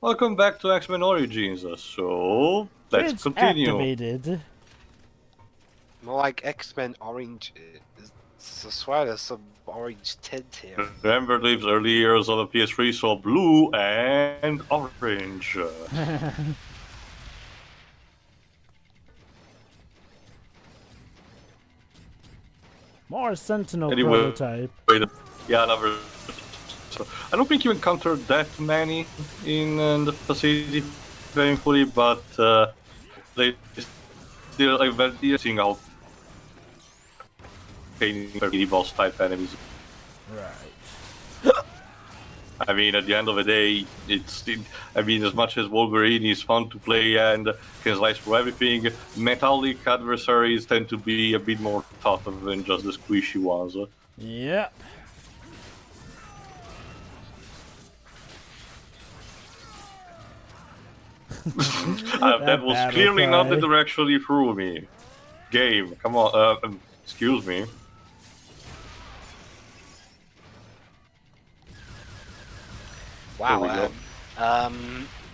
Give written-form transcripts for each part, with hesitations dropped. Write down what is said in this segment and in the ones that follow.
Welcome back to X-Men Origins. So let's It's continue. activated. More like X-Men Orange. I swear there's some orange tint here. Remember these early years of the PS3 saw blue and orange. More Sentinel Anyway, prototype. yeah, another. So I don't think you encountered that many in the facility, painfully, but they still like very seeing how painting boss type enemies. Right. I mean, at the end of the day, I mean, as much as Wolverine is fun to play and can slice through everything, metallic adversaries tend to be a bit more tougher than just the squishy ones. Yep. That was battle clearly not the cry. direction you threw me. Game, come on. Excuse me. Wow.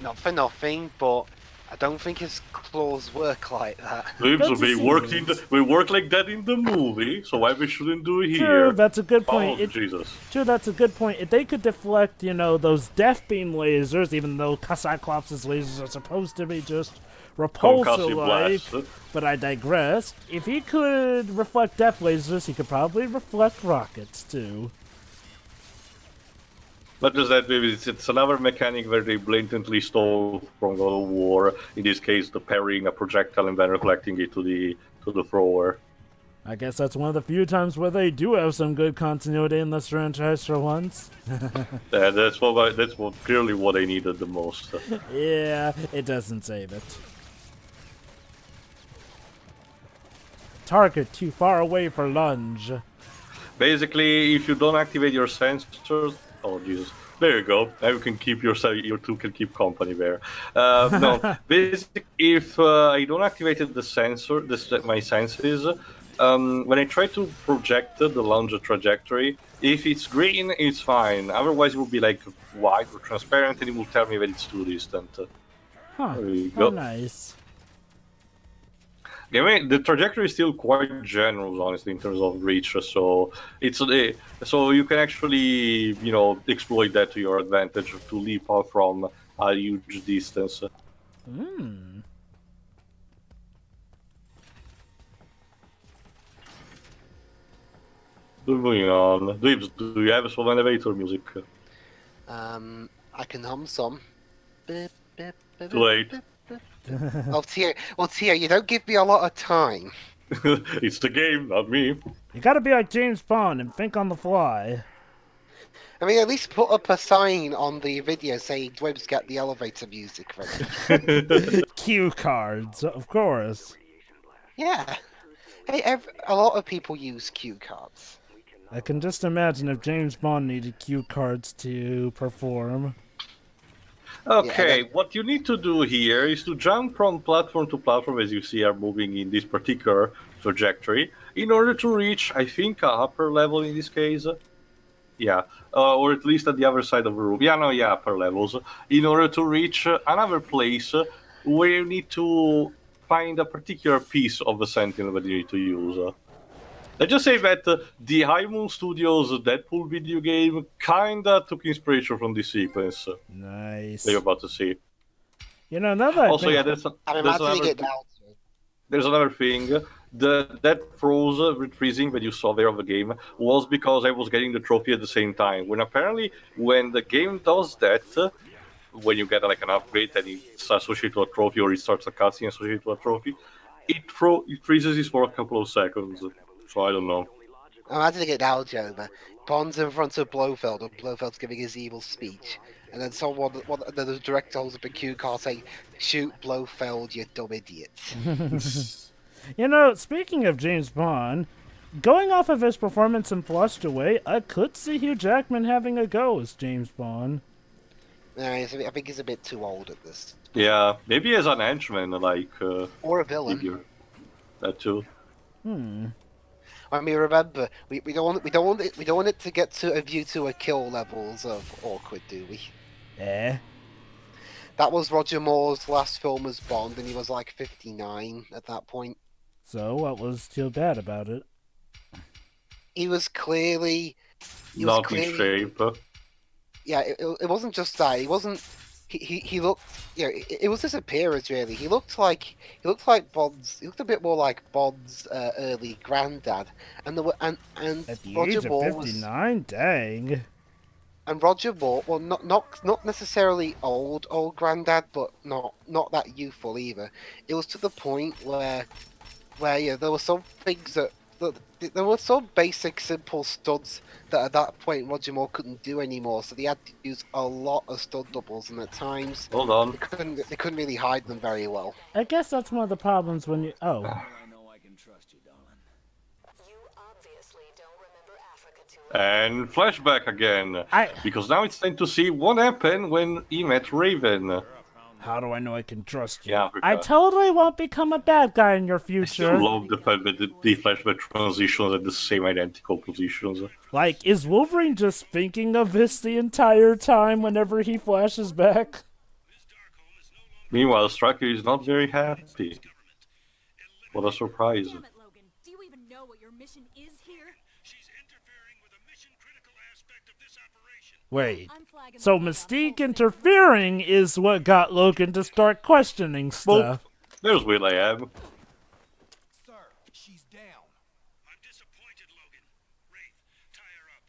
Not for nothing, but I don't think his claws work like that. Limbs, That's we work like that in the movie, so why we shouldn't do it True, here? that's a good point. Oh, Jesus. True, that's a good point. If they could deflect, those death beam lasers, even though Cyclops' lasers are supposed to be just repulsor-like, Blast. but I digress. If he could reflect death lasers, he could probably reflect rockets, too. Not just that, maybe it's another mechanic where they blatantly stole from God of War. In this case, the parrying a projectile and then reflecting it to the thrower. I guess that's one of the few times where they do have some good continuity in this franchise for once. Yeah, that's what clearly what they needed the most. Yeah, it doesn't save it. Target too far away for lunge. Basically, if you don't activate your sensors, oh Jesus, there you go. Now you can keep your two can keep company there. No, basically, if I don't activate the sensor, my senses. When I try to project the launch trajectory, if it's green, it's fine. Otherwise, it will be like white or transparent, and it will tell me that it's too distant. Huh. There you go. Oh, nice. I mean, the trajectory is still quite generous, honestly, in terms of reach. So it's so you can actually, exploit that to your advantage to leap off from a huge distance. Hmm. Moving on, do you have some elevator music? I can hum some. Too late. Oh, Tia, you don't give me a lot of time. It's the game, not me. You gotta be like James Bond and think on the fly. I mean, at least put up a sign on the video saying Dwebs get the elevator music ready. Cue cards, of course. Yeah. Hey, a lot of people use cue cards. I can just imagine if James Bond needed cue cards to perform. Okay, Yeah, what you need to do here is to jump from platform to platform as you see are moving in this particular trajectory in order to reach, I think, a upper level in this case. Yeah, or at least at the other side of the room. Yeah, upper levels. In order to reach another place where you need to find a particular piece of the Sentinel that you need to use. Let's just say that the High Moon Studios Deadpool video game kinda took inspiration from this sequence Nice. that you're about to see. Now that I Also, think... yeah, I'm imagining it now. there's another thing. That froze freezing that you saw there of the game was because I was getting the trophy at the same time. When the game does that, when you get like an upgrade and it's associated to a trophy or it starts a cutscene associated to a trophy, it freezes it for a couple of seconds. So I don't know. I'm imagining it now, Joe. Bond's in front of Blofeld, and Blofeld's giving his evil speech. And then the director holds up a cue card saying, "Shoot Blofeld, you dumb idiot." Speaking of James Bond, going off of his performance in Flushed Away, I could see Hugh Jackman having a go as James Bond. I think he's a bit too old at this. Yeah, maybe as an henchman, like or a villain. Figure. That too. I mean, remember, we don't want it to get to a view to a kill levels of awkward, do we? Eh? That was Roger Moore's last film as Bond, and he was like 59 at that point. So what was too bad about it? He was clearly... Not in shape. Yeah, it wasn't just that. He wasn't... He looked... You know, it was his appearance, really. He looked like Bond's... He looked a bit more like Bond's early granddad. And At the Roger age of Moore 59? Dang. And Roger Moore, well, not necessarily old granddad, but not that youthful either. It was to the point where yeah, there were some things that there were some basic simple studs that at that point Roger Moore couldn't do anymore. So they had to use a lot of stud doubles, and at times Hold on. they couldn't really hide them very well. I guess that's one of the problems when you... Oh. And flashback again. Because now it's time to see what happened when he met Raven. How do I know I can trust you? Yeah, I totally won't become a bad guy in your I future. still love the fact that the flashback transitions at the same identical positions. Like, is Wolverine just thinking of this the entire time whenever he flashes back? Meanwhile, Stryker is not very happy. What a surprise. Damn it, Logan. Do you even know what your mission is here? She's interfering with a mission-critical aspect of this operation. Wait, I'm flagging so the Mystique whole interfering is what got Logan to start questioning stuff. There's Will.i.am. Sir, she's down. I'm disappointed, Logan. Wraith, tie her up.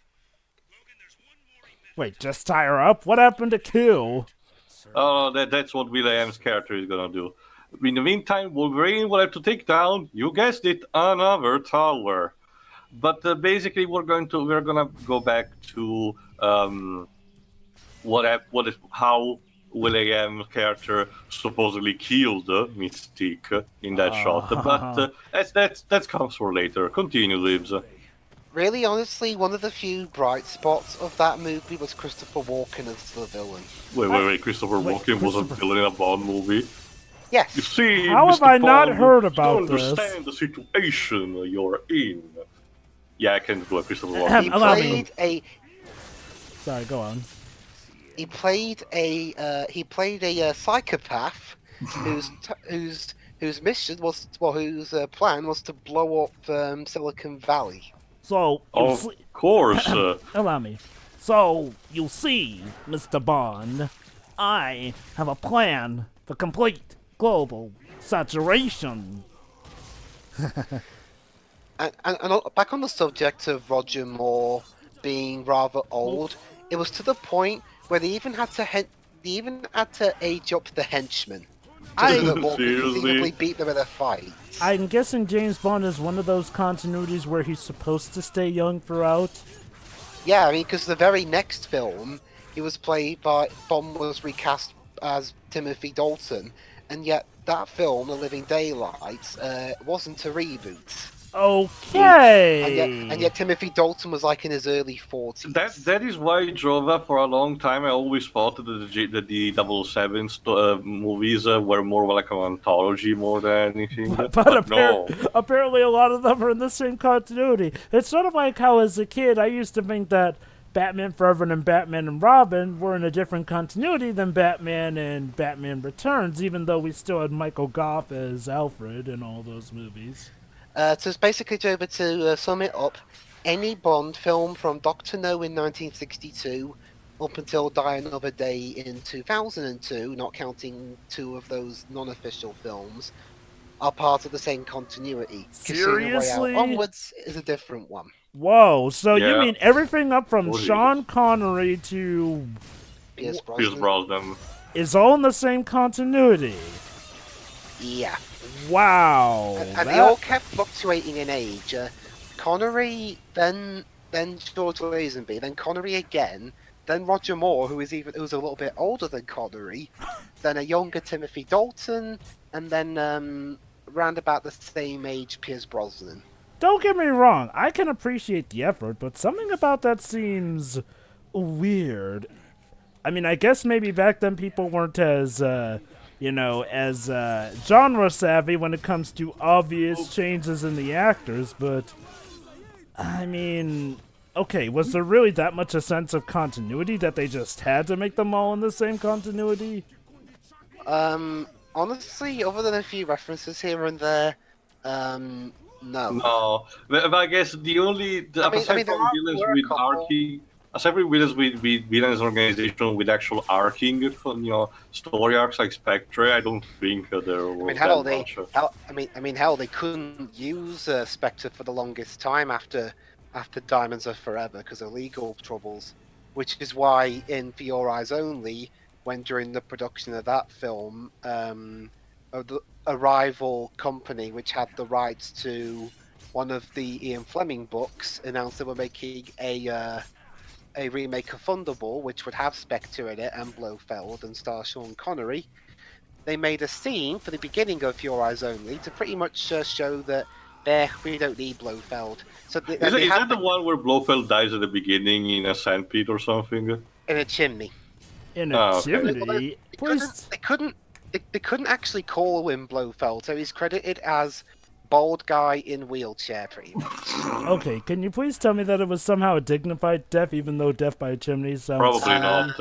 Logan, there's one more minute. Wait, just tie her up? What happened to Q? Oh, that's what Will.i.am's character is gonna do. In the meantime, Wolverine will have to take down, you guessed it, another tower. But basically, we're gonna go back to how Will.i.am's character supposedly killed Mystique in that shot. But that comes for later. Continue, Libs. Really, honestly, one of the few bright spots of that movie was Christopher Walken as the villain. Wait, Christopher Walken was a villain in a Bond movie? Yes. You see, How have Mr. I not Bond, heard you about don't this? understand the situation you're in. Yeah, I can do a Christopher He Walken. Allow me. played a Sorry, go on. he played a psychopath whose mission was whose plan was to blow up Silicon Valley. So, Of course. allow me. So, you see, Mr. Bond, I have a plan for complete global saturation. And back on the subject of Roger Moore being rather old, it was to the point where they even had to age up the henchmen. Just so that Moore could Seriously? conceivably beat them in a fight. I'm guessing James Bond is one of those continuities where he's supposed to stay young throughout. Yeah, I mean, because the very next film, Bond was recast as Timothy Dalton, and yet that film, The Living Daylights, wasn't a reboot. Okay. And yet Timothy Dalton was like in his early 40s. That is why Jova, for a long time, I always thought that the 007 movies were more like an anthology more than anything. But no. apparently a lot of them are in the same continuity. It's sort of like how as a kid I used to think that Batman Forever and Batman and Robin were in a different continuity than Batman and Batman Returns, even though we still had Michael Goff as Alfred in all those movies. So it's basically, Joba, to sum it up, any Bond film from Dr. No in 1962 up until Die Another Day in 2002, not counting two of those non-official films, are part of the same continuity. Seriously? Casino Royale onwards is a different one. Whoa, so you Yeah. mean everything up from Oh, Sean Connery to Pierce Pierce Brosnan. Brosnan. is all in the same continuity? Yeah. Wow. And they all kept fluctuating in age. Connery, then George Lazenby, then Connery again, then Roger Moore, who was a little bit older than Connery, then a younger Timothy Dalton, and then round about the same age Pierce Brosnan. Don't get me wrong, I can appreciate the effort, but something about that seems weird. I mean, I guess maybe back then people weren't as, genre savvy when it comes to obvious changes in the actors, but, I mean, okay, was there really that much a sense of continuity that they just had to make them all in the same continuity? Honestly, other than a few references here and there, no. No, but I guess aside there from villains were a with couple. arcing, aside from villains with villains organization with actual arcing, story arcs like Spectre, I don't think there I was mean, that much. hell, they couldn't use Spectre for the longest time after Diamonds Are Forever because of legal troubles, which is why in For Your Eyes Only, when during the production of that film, a rival company which had the rights to one of the Ian Fleming books announced they were making a remake of Thunderball, which would have Spectre in it and Blofeld and star Sean Connery. They made a scene for the beginning of Your Eyes Only to pretty much show that we don't need Blofeld. So they Is had that the one where Blofeld dies at the beginning in a sandpit or something? in a chimney. In a Okay. chimney? Please. They couldn't actually call him Blofeld, so he's credited as bald guy in wheelchair, pretty much. Okay, can you please tell me that it was somehow a dignified death, even though death by a chimney sounds... Probably not.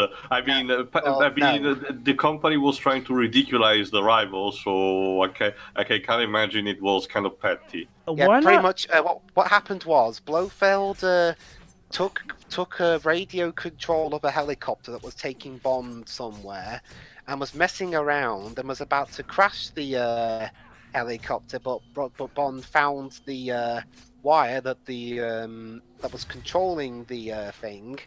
The company was trying to ridiculize the rival, so I can't imagine it was kind of petty. Yeah, Why pretty not? much. What happened was Blofeld took radio control of a helicopter that was taking Bond somewhere, and was messing around and was about to crash the helicopter, but Bond found the wire that that was controlling the thing,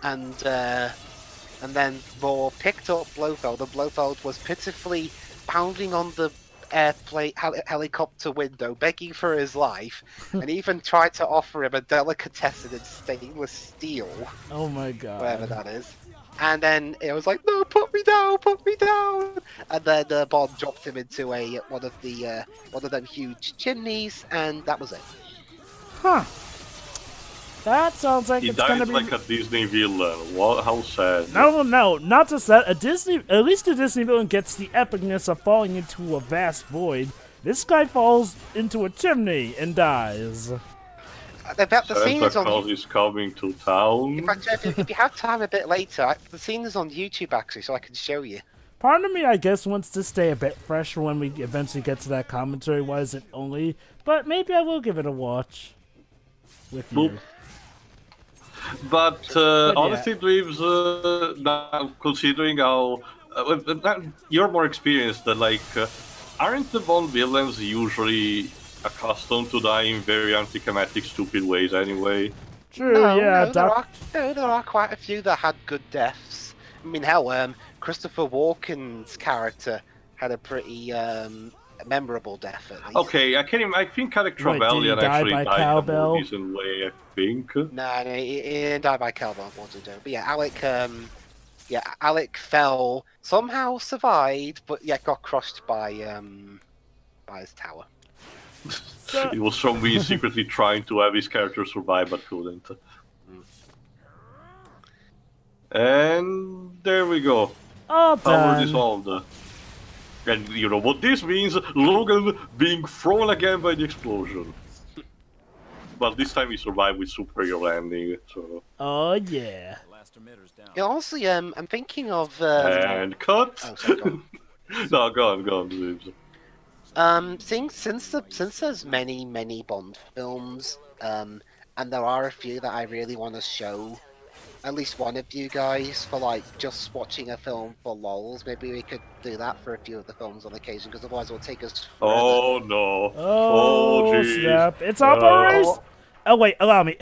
and then Moore picked up Blofeld, and Blofeld was pitifully pounding on the airplane helicopter window, begging for his life, and even tried to offer him a delicatessen in stainless steel, Oh my god. whatever that is. And then it was like, no, put me down. And then Bond dropped him into one of them huge chimneys, and that was it. Huh. That sounds like He it's gonna dies be... like a Disney villain. What? How sad. No, not just that. At least a Disney villain gets the epicness of falling into a vast void. This guy falls into a chimney and dies. The scene Santa is on. Claus is coming to town. In fact, if you have time a bit later, the scene is on YouTube actually, so I can show you. Part of me, I guess, wants to stay a bit fresh for when we eventually get to that commentary-wise if only, but maybe I will give it a watch with you. Boop. But yeah. honestly, Dweebs, now considering how you're more experienced, aren't the Bond villains usually accustomed to die in very anticlimactic, stupid ways anyway? True, No, yeah, there are quite a few that had good deaths. I mean, hell, Christopher Walken's character had a pretty memorable death, at least. Okay, I think Alec Wait, did he Trevelyan die actually by died in a cowbell? more decent way, I think. No, he didn't die by cowbell, unfortunately. But yeah, Alec fell, somehow survived, but yeah, got crushed by his tower. It was somebody secretly trying to have his character survive but couldn't. And there we go. all Power done. dissolved. And you know what this means? Logan being thrown again by the explosion. But this time he survived with superior landing, so... Oh, yeah. Yeah, honestly, I'm thinking of... And cut! Oh, sorry, go on. No, go on, Zibs. Since there's many Bond films, and there are a few that I really want to show at least one of you guys for just watching a film for lols. Maybe we could do that for a few of the films on occasion, because otherwise it'll take us forever. Oh no. Oh, jeez. snap. It's operation! Oh, wait, allow me.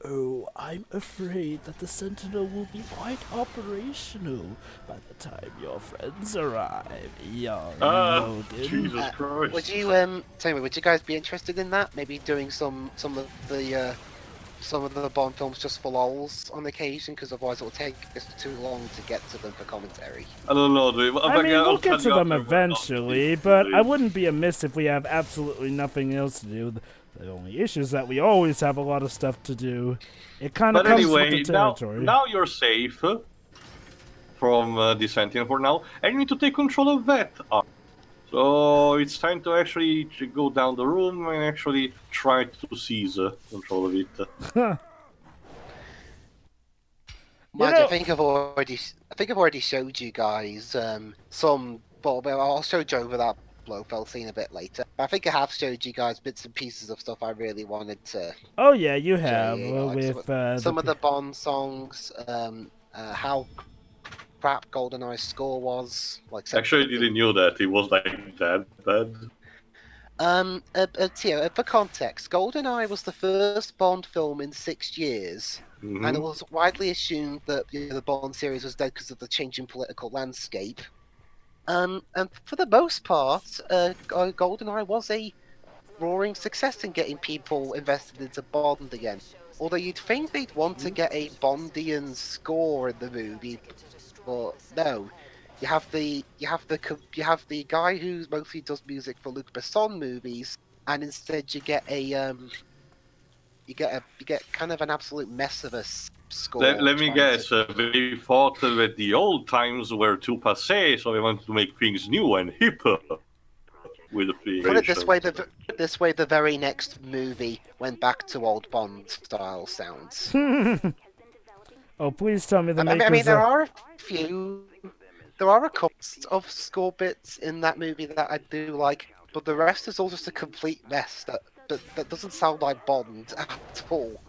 Oh, I'm afraid that the Sentinel will be quite operational by the time your friends arrive, young Logan. Jesus Christ. Would you tell me? Would you guys be interested in that? Maybe doing some of the Bond films just for lols on occasion, because otherwise it will take us too long to get to them for commentary. I don't know, dude. I mean, we'll get to them eventually, but I wouldn't be amiss if we have absolutely nothing else to do. The only issue is that we always have a lot of stuff to do. It kind of comes with the territory. Now you're safe from the Sentinel for now, and you need to take control of that. So it's time to actually go down the room and actually try to seize control of it. Mind you, I think I've already showed you guys some But I'll show Joe over that Blofeld scene a bit later. But I think I have showed you guys bits and pieces of stuff I really wanted to Oh yeah, you show have you. Like with some of the Bond songs, how crap GoldenEye's score was. Like Actually, I didn't know that it was like that bad. For context, GoldenEye was the first Bond film in 6 years, and it was widely assumed that the Bond series was dead because of the changing political landscape. And for the most part, GoldenEye was a roaring success in getting people invested into Bond again. Although you'd think they'd want to get a Bondian score in the movie, but no. You have the guy who mostly does music for Luc Besson movies, and instead you get you get kind of an absolute mess of a score. Let me guess. They thought that the old times were too passé, so they wanted to make things new and hipper with the creation. Put it this way, the very next movie went back to old Bond style sounds. Oh, please tell me the makers. I mean, there are a couple of score bits in that movie that I do like, but the rest is all just a complete mess that doesn't sound like Bond at all.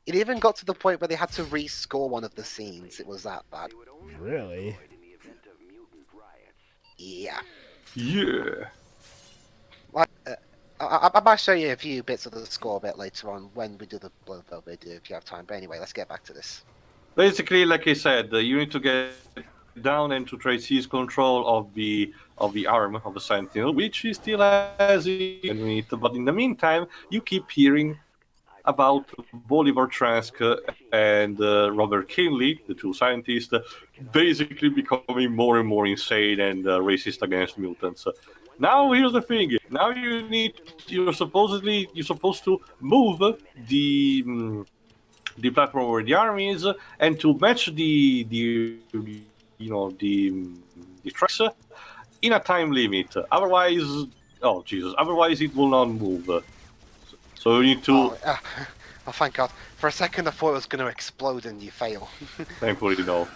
It even got to the point where they had to rescore one of the scenes. It was that bad. Really? Yeah. Yeah. Like, I might show you a few bits of the score a bit later on when we do the Blofeld video if you have time. But anyway, let's get back to this. Basically, like I said, you need to get down and to try to seize control of the arm of the Sentinel, which he still has in it. But in the meantime, you keep hearing about Bolivar Trask and Robert Kinley, the two scientists, basically becoming more and more insane and racist against mutants. Now here's the thing. Now you're supposed to move the platform where the army is, and to match the tracks in a time limit. Otherwise, oh Jesus! Otherwise, it will not move. So you need to. Oh, thank God! For a second, I thought it was going to explode and you fail. Thankfully, no.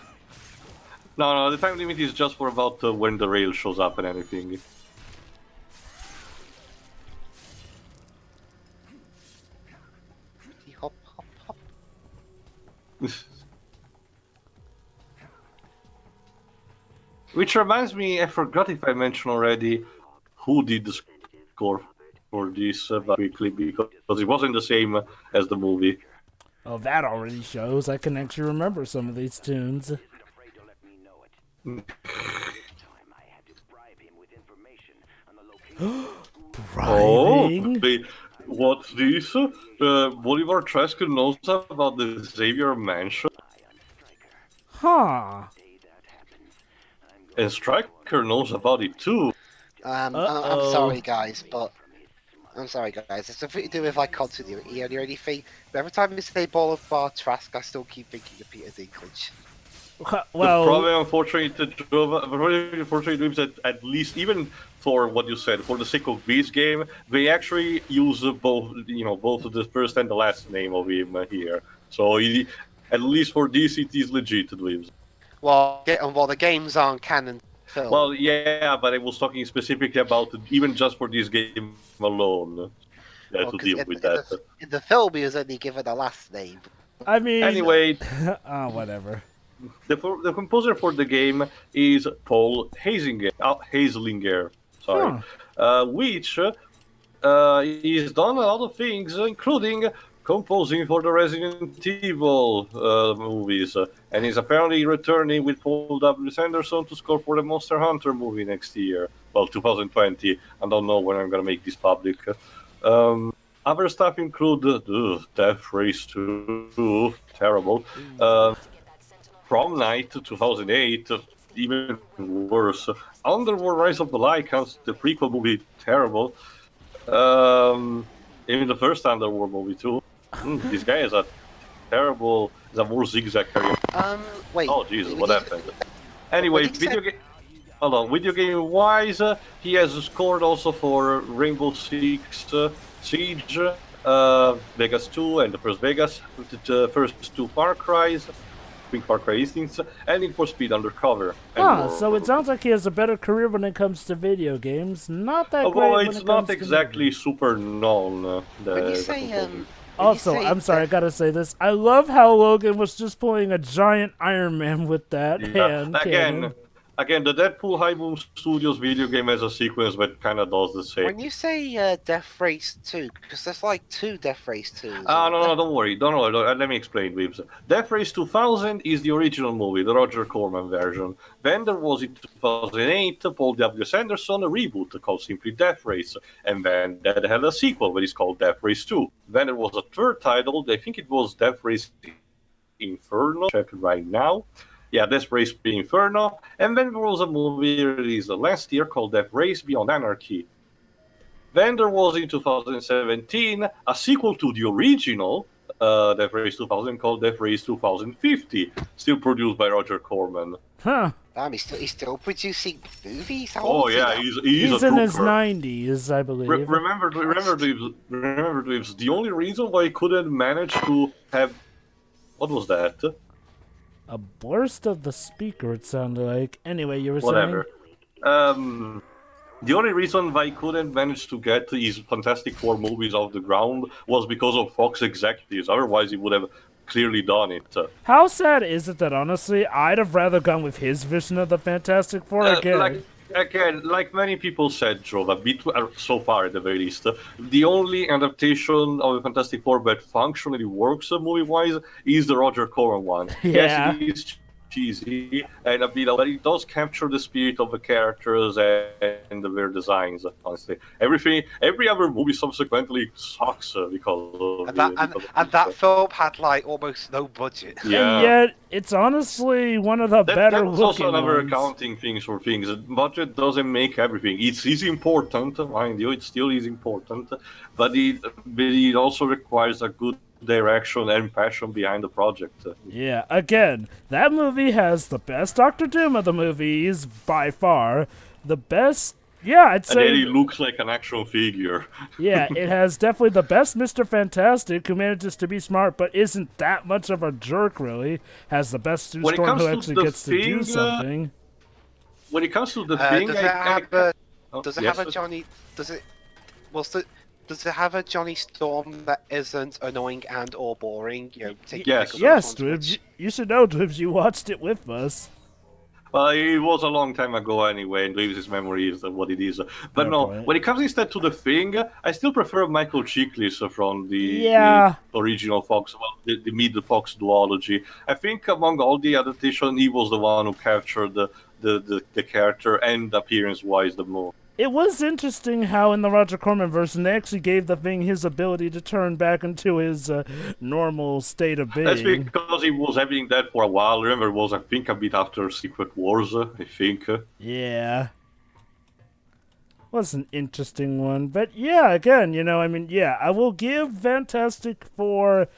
No. The time limit is just for about when the rail shows up and anything. Hop, hop, hop. Which reminds me, I forgot if I mentioned already who did the score for this quickly, because it wasn't the same as the movie. Oh, that already shows. I can actually remember some of these tunes. Bribing? Oh, what's this? Bolivar Trask knows about the Xavier Mansion. Huh. And Stryker knows about it too. I'm sorry, guys, but it's something to do with like continuity or anything. But every time you say Bolivar Trask, I still keep thinking of Peter Dinklage. Well, the problem, unfortunately, is that at least even for what you said, for the sake of this game, they actually use both the first and the last name of him here. So at least for this, it is legit, Dweebs. Well, the games aren't canon film. Well, yeah, but I was talking specifically about even just for this game alone. To deal with that. In the film, he was only given a last name. I mean... Anyway... whatever. The composer for the game is Paul Hazlinger, sorry. Which he's done a lot of things, including composing for the Resident Evil movies, and he's apparently returning with Paul W. Sanderson to score for the Monster Hunter movie next year. Well, 2020. I don't know when I'm gonna make this public. Other stuff include Death Race 2, terrible. Prom Night 2008, even worse. Underworld Rise of the Lycans, the prequel movie, terrible. Even the first Underworld movie too. This guy is a more zigzag career. Wait. Oh Jesus, what happened? Anyway, video game wise, he has scored also for Rainbow Six Siege, Vegas 2, and the first Vegas, the first two Far Cry's. Think Far Cry Instincts, and Need for Speed Undercover. So it sounds like he has a better career when it comes to video games. Not that great Well, when it's it not comes exactly super known. When you say Also, I'm sorry, I gotta say this. I love how Logan was just playing a giant Iron Man with that hand cannon. Again, the Deadpool High Boom Studios video game has a sequence that kind of does the same. When you say Death Race 2, because there's like 2 Death Race 2s. No, don't worry. Let me explain, Weebs. Death Race 2000 is the original movie, the Roger Corman version. Then there was in 2008 Paul W. Sanderson, a reboot called simply Death Race. And then that had a sequel that is called Death Race 2. Then there was a third title, I think it was Death Race Inferno. Check it right now. Yeah, Death Race Inferno. And then there was a movie released last year called Death Race Beyond Anarchy. Then there was in 2017 a sequel to the original Death Race 2000 called Death Race 2050, still produced by Roger Corman. Huh. Damn, he's still producing movies? How Oh old is he yeah, now? he's a in his trooper. 90s, I believe. Remember, Dweebs, the only reason why he couldn't manage to have... What was that? A burst of the speaker, it sounded like. Anyway, you were Whatever. saying? The only reason why he couldn't manage to get his Fantastic Four movies off the ground was because of Fox executives. Otherwise, he would have clearly done it. How sad is it that, honestly, I'd have rather gone with his vision of the Fantastic Four again? Like many people said, Joe, that so far at the very least, the only adaptation of the Fantastic Four that functionally works movie-wise is the Roger Corman one. Yeah. Yes, it is cheesy and a bit, but it does capture the spirit of the characters and their designs. Honestly, every other movie subsequently sucks because of that film had like almost no budget. Yeah. And yet, it's honestly one of the better That's looking also another ones. accounting things for things. Budget doesn't make everything. It is important, mind you, it still is important, but it also requires a good direction and passion behind the project. Yeah, again, that movie has the best Doctor Doom of the movies, by far. The best, yeah, I'd And say... then he looks like an action figure. Yeah, it has definitely the best Mr. Fantastic, who manages to be smart, but isn't that much of a jerk, really. Has the best Sue When it Storm, comes who to actually the gets to do thing, something. When it comes to the thing, Does it have a yes, Johnny? Does it have a Johnny Storm that isn't annoying and or boring? You know, Yes. Yes, Dwibs, you should know, Dwibs, you watched it with us. Well, it was a long time ago anyway, and Davis' memory is what it is. But Fair no, point. when it comes instead to the thing, I still prefer Michael Chiklis from the original Fox, well, the mid-Fox duology. I think among all the adaptations, he was the one who captured the character and appearance-wise the most. It was interesting how in the Roger Corman version they actually gave the Thing his ability to turn back into his normal state of being. That's because he was having that for a while. Remember, it was, I think, a bit after Secret Wars, I think. Yeah. Was an interesting one. But yeah, again, I will give Fantastic Four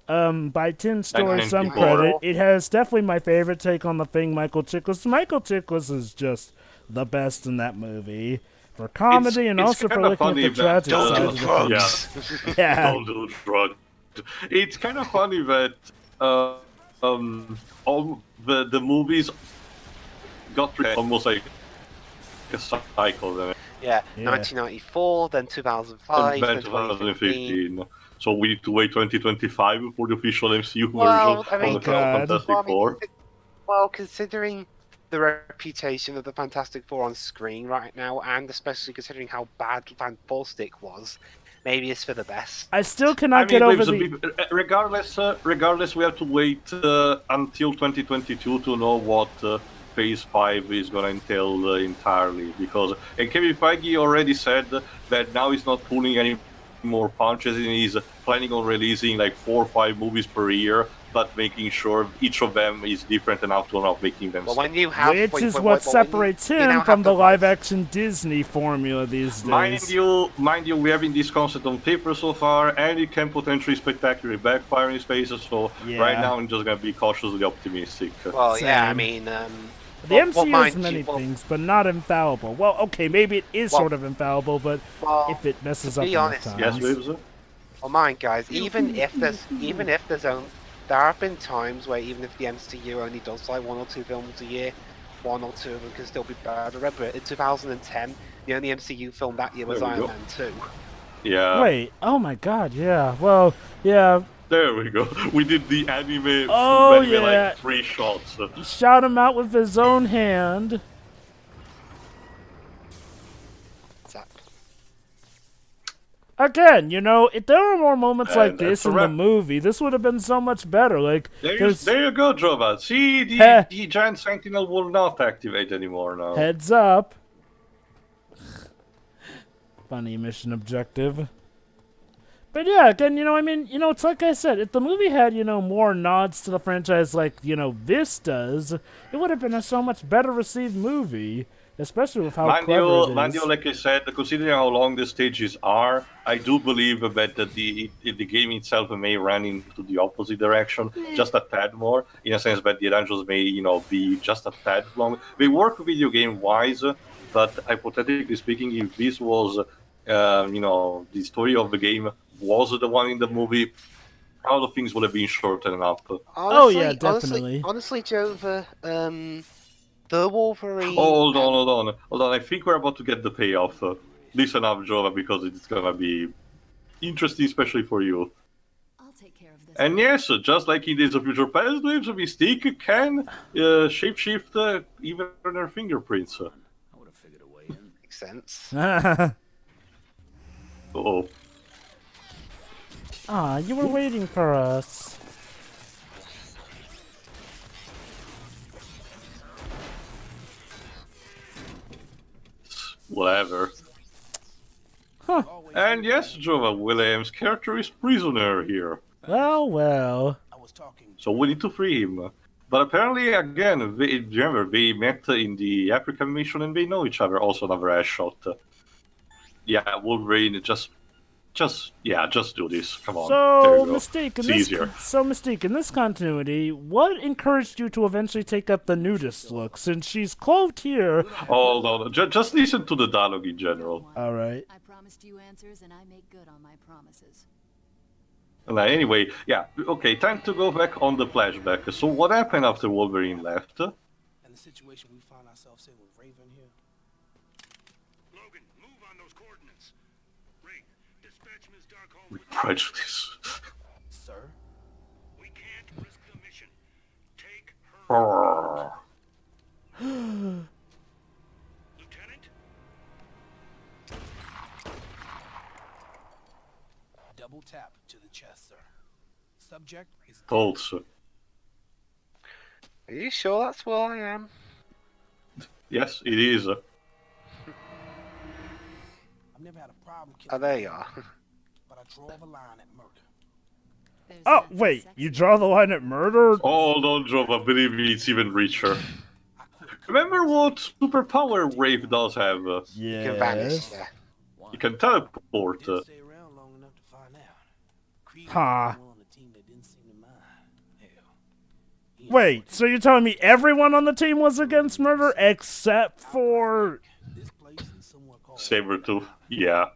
by Tim Story some credit. It has definitely my favorite take on the Thing, Michael Chiklis. Michael Chiklis is just the best in that movie. For comedy and also for looking at the tragic side of the Yeah. Don't do drugs. It's kind of funny that all the movies got almost like a cycle. Yeah, 1994, then 2005, and then 2015. So we need to wait 2025 for the official MCU version of the Fantastic Four. Well, considering the reputation of the Fantastic Four on screen right now, and especially considering how bad Fantastic was, maybe it's for the best. I still cannot get over Regardless, we have to wait until 2022 to know what Phase 5 is going to entail entirely. Because Kevin Feige already said that now he's not pulling any more punches, and he's planning on releasing like 4 or 5 movies per year, but making sure each of them is different enough to not making them. Well, when you have, which is what separates him from the live-action Disney formula these days. Mind you, we have in this concept on paper so far, and it can potentially spectacularly backfire in spaces. So right now, I'm just gonna be cautiously optimistic. Well, Same. yeah, I mean, the MCU has many things, but not infallible. Well, okay, maybe it is sort of infallible, but if it messes up enough times. Yes, well, mind guys, even if there's there have been times where even if the MCU only does like 1 or 2 films a year, 1 or 2 of them can still be bad. Remember, in 2010, the only MCU film that year was There we Iron go. Man 2. Yeah. Wait, oh my god, yeah. Well, yeah, There we go. We did the anime, Oh, anime yeah. like 3 shots. shot him out with his own hand. Zap. Again, you know, if there were more moments like And this that's a in the wrap. movie, this would have been so much better. Like, there's There you go, Jova. See, Heh. the giant Sentinel will not activate anymore now. heads up. Funny mission objective. But yeah, again, you know, I mean, you know, it's like I said, if the movie had, you know, more nods to the franchise like, you know, this does, it would have been a so much better received movie, especially with how clever it is. Like I said, considering how long the stages are, I do believe that the game itself may run into the opposite direction, just a tad more, in a sense that the dungeons may, you know, be just a tad long. They work video game wise, but hypothetically speaking, if this was, you know, the story of the game was the one in the movie, a lot of things would have been shortened up. Honestly, yeah, definitely. Honestly, Jova, the Wolverine. Oh, hold on. I think we're about to get the payoff. Listen up, Jova, because it's gonna be interesting, especially for you. I'll take care of this. And yes, just like in Days of Future Past, Waves of Mystique can shapeshift even their fingerprints. I would have figured a way in. Makes sense. Oh, Ah, you were waiting for us. whatever. Huh. And yes, Jova, Williams' character is prisoner here, Well, well. I was talking. so we need to free him. But apparently, again, remember, they met in the African mission and they know each other. Also, another ass shot. Yeah, Wolverine, just do this. Come on. There So you go. Mystique, It's easier. Mystique, in this continuity, what encouraged you to eventually take up the nudist look? Since she's clothed here. Oh no, just listen to the dialogue in general. All right. I promised you answers, and I make good on my promises. Anyway, yeah, okay, time to go back on the flashback. So what happened after Wolverine left? And the situation we find ourselves in with Raven here. Logan, move on those coordinates. Wraith, dispatch Ms. Darkholme. With prejudice. Sir? We can't risk the mission. Take her. Brrr. Lieutenant? Double tap to the chest, sir. Subject is Told, sir. Are you sure that's where I am? Yes, it is. I've never had a problem Oh, killing there you are. but I draw the line at murder. There's Oh, nothing wait. sexy You draw the line at murder? Oh, don't Jova, believe me, it's even richer. I quit. Remember what superpower Wraith does have? You can vanish, Yes. yeah. He can teleport. Didn't stay around long enough to find out. Creed was Huh. the one on the team that didn't seem to mind. Hell, he Wait, so you're telling me everyone on the team was against murder except for... this place is somewhere called Sabretooth, yeah.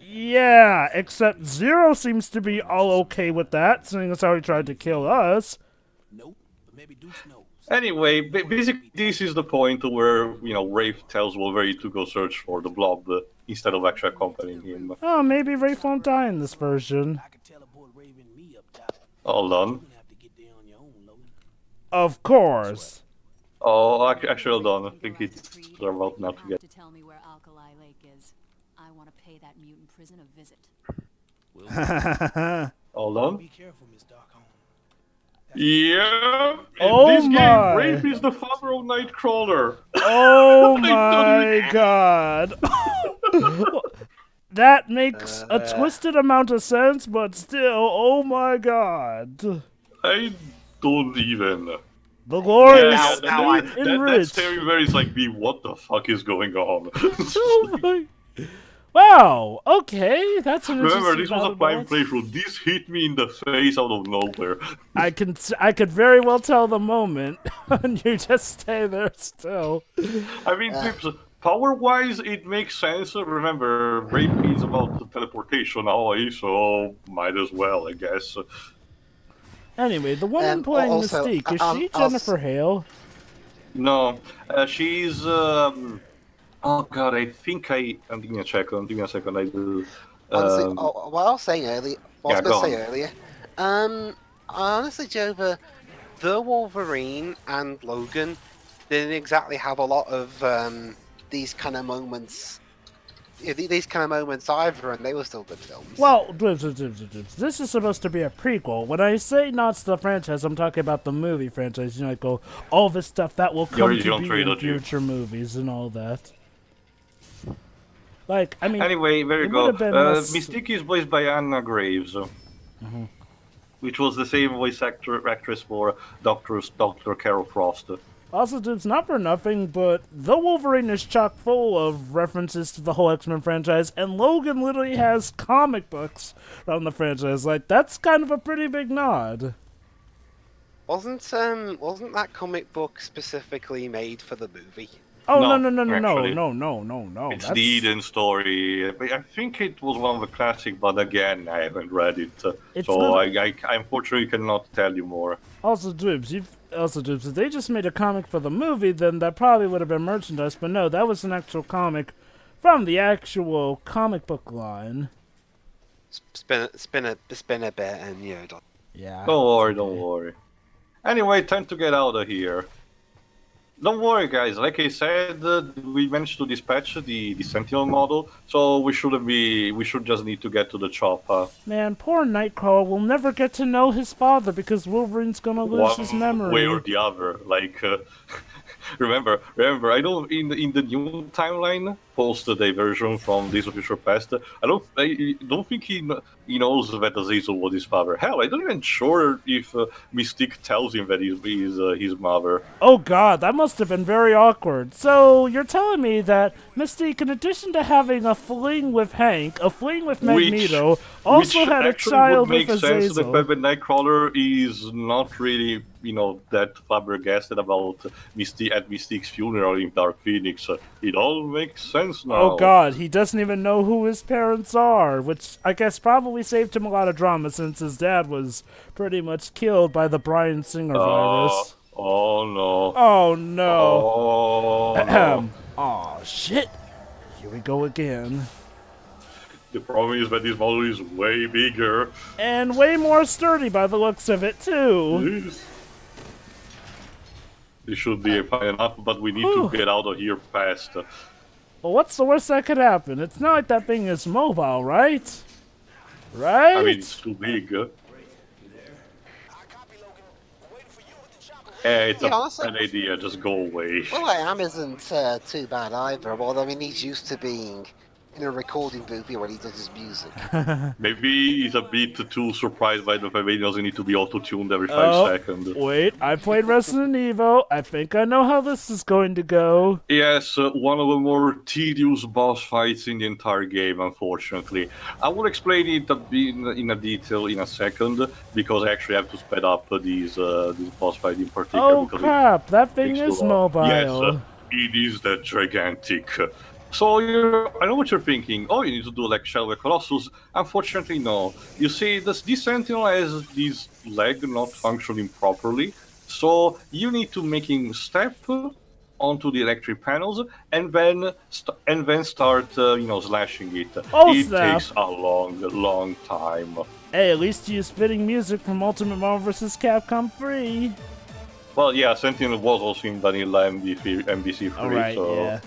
Yeah, except Zero seems to be all okay with that, seeing as how he tried to kill us. Nope, but maybe Deuce knows. Anyway, basically, this is the point where, you know, Wraith tells Wolverine to go search for the blob instead of actually accompanying him. Oh, maybe Wraith won't die in this version. I could teleport Raven and me up top. Hold You're on. gonna have to get there on your own, Logan. Of course. Oh, actually, hold on. I think it's about not to get. to tell me where Alkali Lake is. I want to pay that mutant prison a visit. Hold on. Be careful, Miss Darkholme. Yeah. In Oh this my. game, Wraith is the father of Nightcrawler. Oh I my god. That makes a twisted amount of sense, but still, oh my god. I don't even. The glorious Yeah, meat that enriched. staring there is like me. What the fuck is going on? Oh my- Wow, okay, that's an Remember, interesting this was a thought prime about. playthrough. This hit me in the face out of nowhere. I could very well tell the moment, and you just stay there still. I mean, power-wise, it makes sense. Remember, Rape is about teleportation always, so might as well, I guess. Anyway, the woman playing also, Mystique, is she I'll Jennifer Hale? No, she's. Oh God, I think I. Give me a second. Give me a second. I will. Honestly, Um, what I was saying earlier, what I yeah, was go going to say on. earlier, honestly, Jova, the Wolverine and Logan didn't exactly have a lot of these kind of moments. These kind of moments either, and they were still good films. Well, this is supposed to be a prequel. When I say not the franchise, I'm talking about the movie franchise. You know, like all this stuff that will come to original be in trilogy. future movies and all that. Like, I mean, Anyway, there you it go. would have been less... Mystique is voiced by Anna Graves, which was the same voice actress for Dr. Carol Frost. Also, it's not for nothing, but the Wolverine is chock full of references to the whole X-Men franchise, and Logan literally has comic books from the franchise. Like, that's kind of a pretty big nod. Wasn't that comic book specifically made for the movie? Oh, No, no. It's That's... the Eden story. I think it was one of the classic, but again, I haven't read it, It's so not- I unfortunately cannot tell you more. Also, Dribs, if they just made a comic for the movie, then that probably would have been merchandise. But no, that was an actual comic from the actual comic book line. Spin a bit, and Yeah. Don't worry. Anyway, time to get out of here. Don't worry, guys. Like I said, we managed to dispatch the Sentinel model, so we should just need to get to the chopper. Man, poor Nightcrawler will never get to know his father because Wolverine's gonna lose his memory. way or the other. Like, remember, I don't in the new timeline post diversion from Days of Future Past. I don't think he knows that Azazel was his father. Hell, I'm not even sure if Mystique tells him that he's his mother. Oh god, that must have been very awkward. So, you're telling me that Mystique, in addition to having a fling with Hank, a fling with Magneto, also which had a actually child would make with sense. Azazel. The fact that Nightcrawler is not really, that flabbergasted about Mystique's funeral in Dark Phoenix. It all makes sense now. Oh god, he doesn't even know who his parents are, which I guess probably saved him a lot of drama since his dad was pretty much killed by the Bryan Singer virus. Oh no. Oh no. Oh no. Ahem. Aw, shit. Here we go again. The problem is that this model is way bigger. And way more sturdy by the looks of it, too. This should be fine enough, but we need to get out of here fast. Well, what's the worst that could happen? It's not like that thing is mobile, right? Right? I mean, it's too big. It's Yeah, honestly- an idea, just go away. Well, Am isn't too bad either. Well, I mean, he's used to being in a recording booth when he does his music. Maybe he's a bit too surprised by the fact that he doesn't need to be auto-tuned every 5 seconds. Wait, I played Resident Evil. I think I know how this is going to go. Yes, one of the more tedious boss fights in the entire game, unfortunately. I will explain it in a detail in a second, because I actually have to speed up this boss fight in particular. Oh because crap, that thing takes is too long. mobile. Yes, it is that gigantic. So I know what you're thinking. Oh, you need to do like Shadow of the Colossus. Unfortunately, no. You see, this Sentinel has this leg not functioning properly, so you need to make him step onto the electric panels and then start slashing it. Oh, it snap. takes a long time. Hey, at least use fitting music from Ultimate Marvel vs. Capcom 3. Well, yeah, Sentinel was also in Vanilla MBC3, Alright, so... yeah.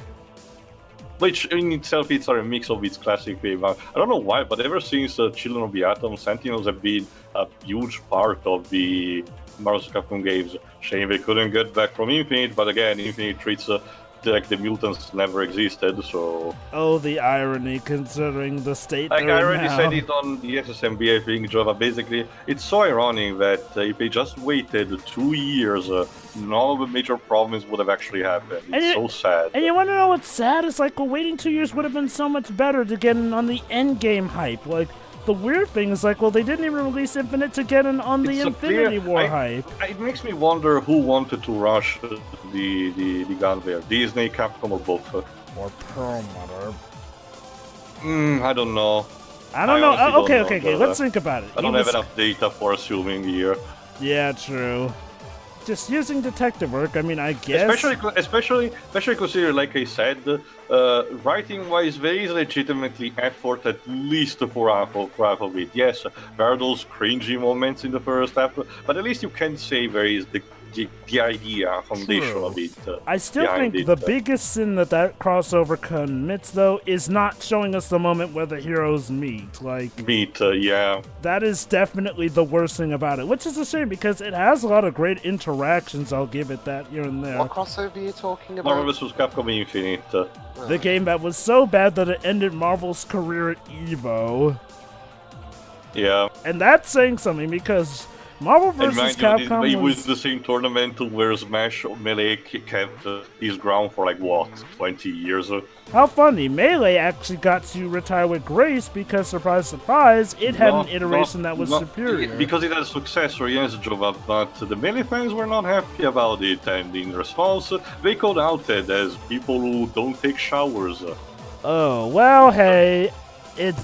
Which in itself is a mix of its classic theme. I don't know why, but ever since Children of the Atom, Sentinels have been a huge part of the Marvel vs. Capcom games. Shame they couldn't get back from Infinite, but again, Infinite treats like the mutants never existed, so... Oh, the irony, considering the state Like, they're I in already now. said it on the SSMB, I think, Java. Basically, it's so ironic that if they just waited 2 years, none of the major problems would have actually happened. It's so sad. And you want to know what's sad? It's like, well, waiting 2 years would have been so much better to get in on the endgame hype. Like, the weird thing is, like, well, they didn't even release Infinite to get in on the It's a Infinity clear- War hype. It makes me wonder who wanted to rush the gun there. Disney, Capcom, or both? Or Perlmutter. I don't know. I don't I know. honestly don't Okay, know, okay. Java. Let's think about it. I don't have enough data for assuming here. Yeah, true. Just using detective work, I mean, I guess. Especially considering, like I said, writing-wise, there is legitimately effort at least for half of it. Yes, there are those cringy moments in the first half, but at least you can say there is the idea, foundation True. of it. I still behind think it. the biggest sin that crossover commits, though, is not showing us the moment where the heroes meet. Like, Yeah. that is definitely the worst thing about it, which is a shame because it has a lot of great interactions. I'll give it that here and there. What crossover are you talking Marvel about? vs. Capcom Infinite. The game that was so bad that it ended Marvel's career at EVO. Yeah. And that's saying something because Marvel And vs. mind you, Capcom it was... was the same tournament where Smash Melee kept his ground for like what, 20 years? How funny, Melee actually got to retire with grace because, surprise, surprise, it had an iteration that was superior. Because it had a successor, yes, Jova, but the Melee fans were not happy about it, and in response, they called out it as people who don't take showers. Oh, well, hey,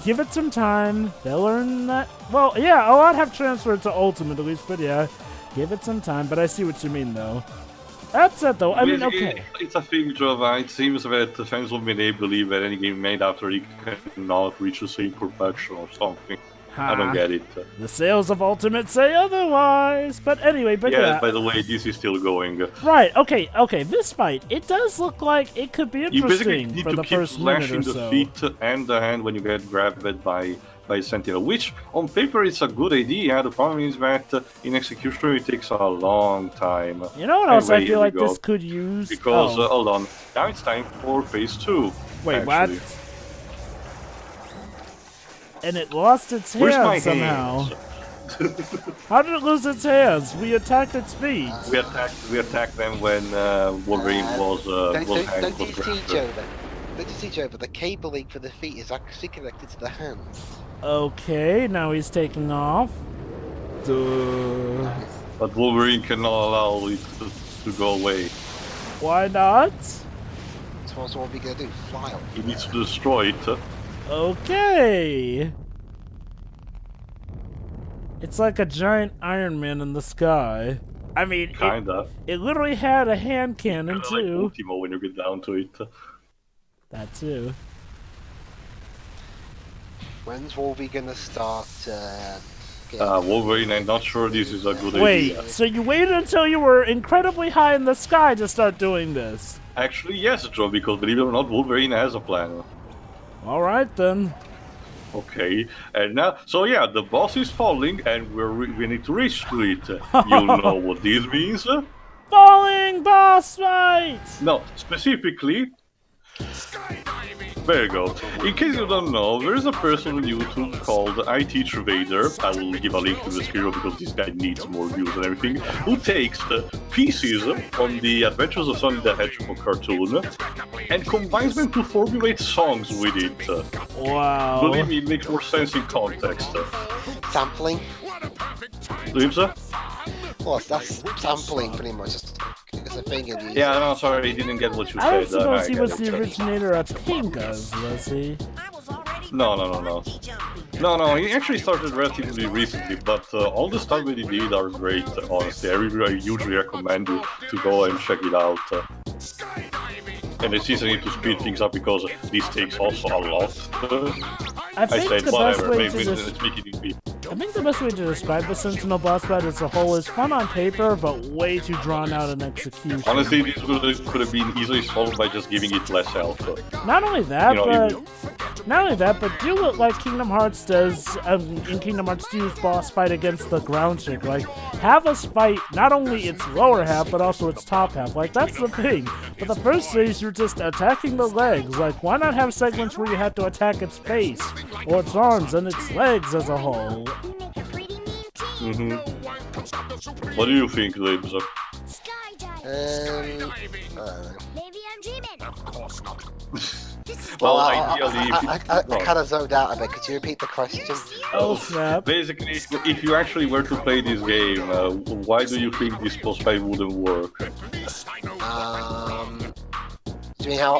give it some time. They'll learn that. Well, yeah, a lot have transferred to Ultimate at least, but yeah, give it some time. But I see what you mean, though. That's it, though. I mean, okay. It's a thing, Jova. It seems that the fans of Melee believe that any game made after it cannot reach the same perfection or something. I don't get it. The sales of Ultimate say otherwise. But anyway, but yeah. By the way, this is still going. Right, okay. This fight, it does look like it could be You basically interesting need for to the keep first minute slashing or the so. feet and the hand when you get grabbed by Sentinel, which on paper it's a good idea. The problem is that in execution it takes a long time. You know what else Anyway, I feel here like we go. this could use? Because, hold on, now it's time for phase 2. Wait, actually. what? And it lost its Where's my hands somehow. hands? How did it lose its hands? We attacked its feet. We attacked them when Wolverine was Don't you grabbed. see, Joe? Don't you see, Joe? But the cabling for the feet is actually connected to the hands. Okay, now he's taking off. Duh. But Wolverine cannot allow it to go away. Why not? So what are we gonna do? Fly on? He needs to destroy it. Okay. It's like a giant Iron Man in the sky. I mean, Kinda. it literally had a hand cannon Kinda like too. Ultimo when you get down to it. That too. When's Wolverine gonna start? Wolverine, I'm not sure this is a good Wait, idea. so you waited until you were incredibly high in the sky to start doing this? Actually, yes, Joe, because believe it or not, Wolverine has a plan. Alright then. Okay, and now, so yeah, the boss is falling, and we need to reach to it. You know what this means? Falling boss fight! No, specifically. There you go. In case you don't know, there is a person on YouTube called IT Vader. I will give a link to the video because this guy needs more views and everything. Who takes pieces from the Adventures of Sonic the Hedgehog cartoon and combines them to formulate songs with it. Wow. Believe me, it makes more sense in context. Sampling? Lives? Well, that's sampling pretty much. It's a thing in the Yeah, no, sorry, I didn't get what you I don't said. suppose I he get was it. the originator of Pinkas, was he? No. No, he actually started relatively recently, but all the stuff that he did are great, honestly. I usually recommend you to go and check it out. And it's easy to speed things up because this takes also a lot. I think said the best whatever, way maybe to let's make it easy. I think the best way to describe the Sentinel boss fight as a whole is fun on paper, but way too drawn out in execution. Honestly, this could have been easily solved by just giving it less health. Not only that, You know, but do it like Kingdom Hearts does in Kingdom Hearts 2's boss fight against the ground chick. Like, have us fight not only its lower half, but also its top half. Like, that's the thing. For the first stage, you're just attacking the legs. Like, why not have segments where you have to attack its face, or its arms, and its legs as a whole? What do you think, Libs? Maybe I'm dreaming. Well, I ideally, kind of zoned out a bit. Could you repeat the question? Oh snap. basically, if you actually were to play this game, why do you think this boss fight wouldn't work? You mean how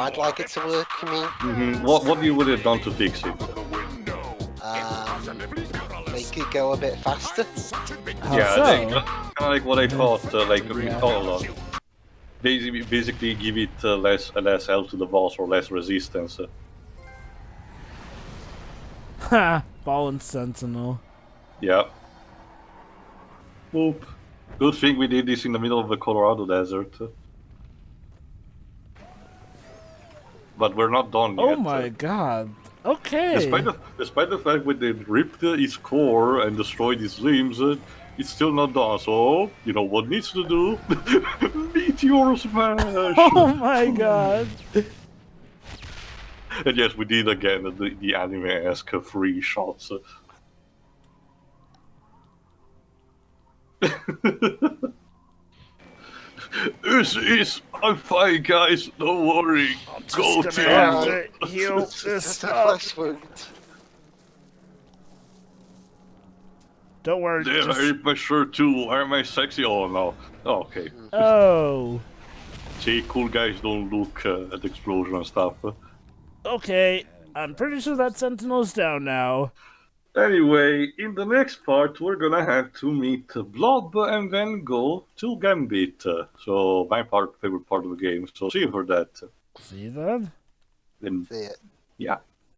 I'd like it to work? You mean? What you would have done to fix it? Make could go a bit faster. How Yeah, so? kind of like what I thought. Like hold on. Basically, give it less health to the boss or less resistance. Ha! Fallen Sentinel. Yeah. Boop. Good thing we did this in the middle of the Colorado desert. But we're not done yet. Oh my god. Okay. Despite the fact that they ripped his core and destroyed his limbs, it's still not done. So, you know what needs to do? Meteor smash! Oh my god. And yes, we did again the anime-esque free shots. I'm fine, guys. Don't worry. Go Just team. gonna have to heal Just this a up. flesh wound. Don't worry. Damn, I Just... ripped my shirt too. Why am I sexy? Oh no. Oh, okay. Oh. See, cool guys don't look at the explosion and stuff. Okay. I'm pretty sure that Sentinel's down now. Anyway, in the next part, we're gonna have to meet Blob and then go to Gambit. So, my favorite part of the game. So, see you for that. See you then. Then, See it. yeah.